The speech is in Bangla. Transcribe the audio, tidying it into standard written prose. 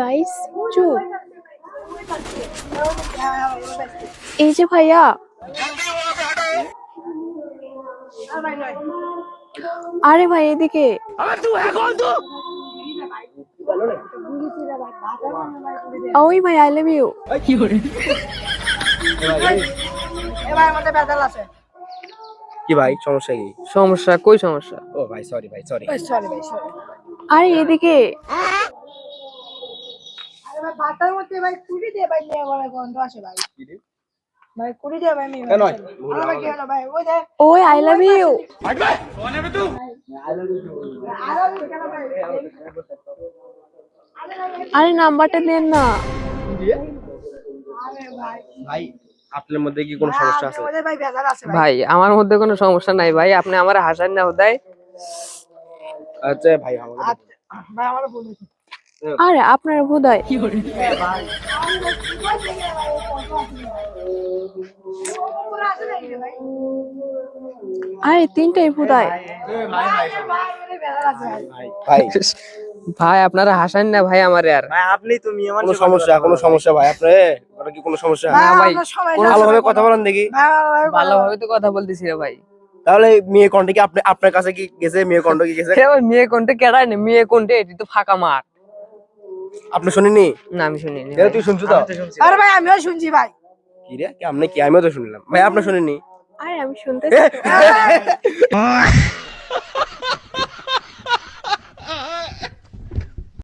গাইস চুপ। এই যে ভাইয়া, আরে ভাই এদিকে। ওই ভাই আই লাভ ইউ। কি ভাই সমস্যা কি? সমস্যা কই সমস্যা? ও ভাই সরি ভাই সরি। আরে এদিকে। ওই আই লাভ ইউ। আরে নাম্বারটা দেন না। ভাই আপনার মধ্যে কি কোনো সমস্যা আছে? ভাই আমার মধ্যে কোনো সমস্যা নাই ভাই, আপনি আমার হাসান না উদয়। আচ্ছা ভাই আমাকে আরে আপনার বোধহয় আরে তিনটাই বোধহয়। ভাই ভাই আপনারা হাসান না ভাই আমার আর। ভাই আপনি তো মেয়ে কোনো মানুষ সমস্যা ভাই আপনার ওটা কি কোনো সমস্যা? না ভাই ভালোভাবে কথা বলেন দেখি। ভালোভাবে তো কথা বলতেছি রে ভাই। তাহলে মেয়ে কন্টে কি আপনার কাছে কি গেছে? মেয়ে কন্টে কি গেছে? হে ভাই মেয়ে কোনটা কেডায় না, মেয়ে কোনটা এটি তো ফাঁকা মাঠ। আপনি শুনেননি? না আমি শুনিনি এ তুই শুনছো তো? আরে ভাই আমিও শুনছি ভাই। কি রে কি আপনি কি আমিও তো শুনলাম ভাই আপনি শুনেননি? আরে আমি শুনতেছি তো।